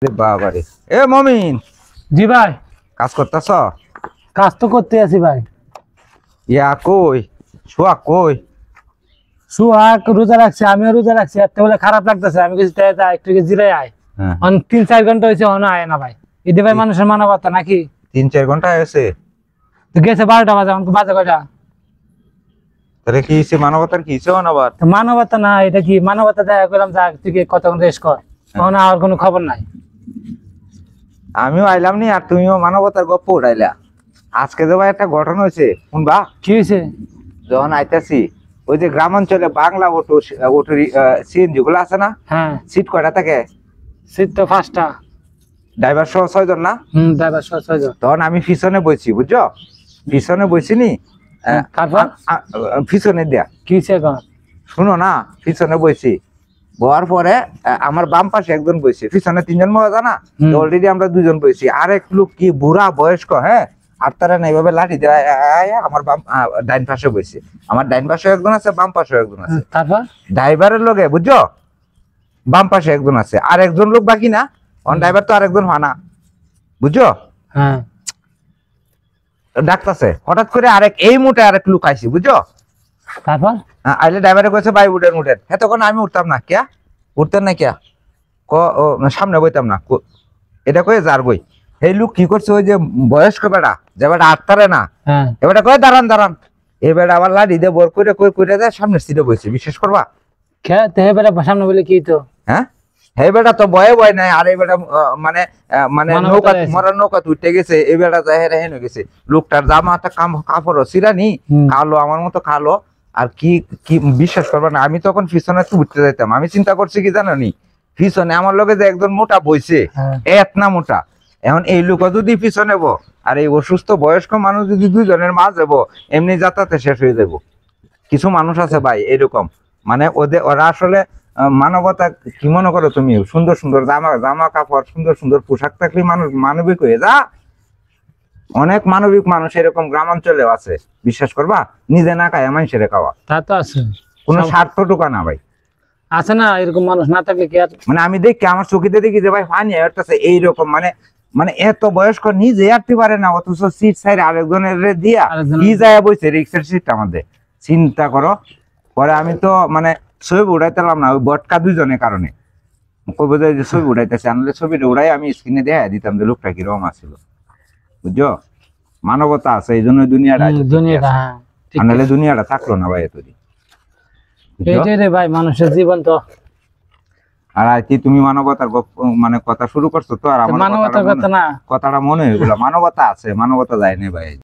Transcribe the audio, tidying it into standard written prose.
বাবারে এ মমিন, জি ভাই, কাজ করতেছ? কাজ তো করতে আছি ভাই। ইয়া কই, শোয়া কই? সুহাগ রোজা রাখছে, আমিও রোজা রাখছি। একটা বলে খারাপ লাগতেছে, আমি কিছু একটু জিরে আয়। 3-4 ঘন্টা হয়েছে, অনে আয় না ভাই। এতে ভাই মানুষের মানবতা নাকি? 3-4 ঘন্টা হয়েছে তো গেছে 12টা বাজে, আমাকে বাজে কয়টা? তাহলে কি হয়েছে? মানবতার কি হয়েছে? আবার তো মানবতা না, এটা কি মানবতা? দেখা করলাম যা, তুই কতক্ষণ রেস্ট কর, তখন আর কোনো খবর নাই। আমিও আইলাম নি আর তুমিও মানবতার গপ্প উঠাইলা। আজকে তো ভাই একটা ঘটনা হয়েছে, শুনবা? কি হয়েছে? যখন আইতাছি ওই যে গ্রাম অঞ্চলে বাংলা অটো সিএনজি গুলো আছে না, হ্যাঁ, সিট কয়টা থাকে? সিট তো 5টা। ড্রাইভার সহ 6 জন না? ড্রাইভার 6 জন। তখন আমি পিছনে বইছি, বুঝছো? পিছনে বইছি নি, তারপর পিছনে দেয়া কি হয়েছে এখন? শুনো না, পিছনে বইছি, বওয়ার পরে আমার বাম পাশে একজন বইছে, পিছনে 3 জন মজা না, অলরেডি আমরা 2 জন বইছি। আর এক লোক কি বুড়া বয়স্ক, হ্যাঁ, আর তারা না এইভাবে লাঠি দেয় আমার বাম ডাইন পাশে বইছে। আমার ডাইন পাশে একজন আছে, বাম পাশে একজন আছে। তারপর ড্রাইভারের লোকে, বুঝছো, বাম পাশে একজন আছে, আর একজন লোক বাকি না। অন ড্রাইভার তো আরেকজন হানা, বুঝছো? হ্যাঁ, ডাকতেছে হঠাৎ করে আরেক এই মুটে আরেক লোক আইছি, বুঝছো? তারপর আইলে ড্রাইভারে কইছে ভাই উঠেন উঠেন। হ্যাঁ, তখন আমি উঠতাম না, কিয়া উঠতেন না, কিয়া সামনে বইতাম না, এটা কয়ে যার বই। এই লোক কি করছে, ওই যে বয়স্ক বেড়া, যে বেড়া আটতারে না, হ্যাঁ, এবারে কয়ে দাঁড়ান দাঁড়ান, এই বেড়া আবার লাড়ি দিয়ে বর করে কই দেয়, সামনের সিটে বইছে। বিশ্বাস করবা? খেতে বেড়া সামনে বলে কি তো? হ্যাঁ, হে বেটা তো বয় নাই। আর এই বেটা মানে মানে নৌকা, মরার নৌকা উঠতে গেছে, এই বেটা যায় হেনে গেছে। লোকটার জামাটা কাপড় সিরানি কালো, আমার মতো কালো। আর কি কি বিশ্বাস করবা না, আমি তখন পিছনে তো উঠতে যাইতাম। আমি চিন্তা করছি কি জানো নি, পিছনে আমার লগে যে একজন মোটা বইছে, এত না মোটা, এখন এই লোক যদি পিছনে বো আর এই অসুস্থ বয়স্ক মানুষ যদি 2 জনের মাঝ যাবো, এমনি যাতায়াতে শেষ হয়ে যাবো। কিছু মানুষ আছে ভাই এরকম, মানে ওরা আসলে মানবতা কি মনে করো তুমি? সুন্দর সুন্দর জামা কাপড়, সুন্দর সুন্দর পোশাক থাকলে মানুষ মানবিক হয়ে যা। অনেক মানবিক মানুষ এরকম গ্রামাঞ্চলেও আছে, বিশ্বাস করবা? নিজে না খায় মানুষের খাওয়া, তা তো আছে, কোনো স্বার্থ ঢোকা না ভাই। আছে না এরকম মানুষ? না থাকলে কি আর? মানে আমি দেখি, আমার চোখেতে দেখি যে ভাই পানি আসতেছে এইরকম, মানে মানে এত বয়স্ক নিজে আসতে পারে না, অথচ সিট সাইড আরেকজনের দিয়া কি যায় বইছে রিক্সের সিটটা আমাদের। চিন্তা করো। পরে আমি তো মানে ছবি উড়াইতেলাম না, ওই বটকা 2 জনের কারণে। কই বোঝায় যে ছবি উড়াইতেছে, আনলে ছবিটা উড়াই আমি স্ক্রিনে দেখা দিতাম যে লোকটা কিরকম আছিল, বুঝছো? মানবতা আছে, এই জন্য দুনিয়াটা আনলে দুনিয়াটা থাকলো না ভাই এতদিন। এটাই রে ভাই মানুষের জীবন তো। আর কি তুমি মানবতার মানে কথা শুরু করছো তো, আর আমার মানবতার কথা না, কথাটা মনে হয় এগুলা মানবতা আছে, মানবতা যায় না ভাই।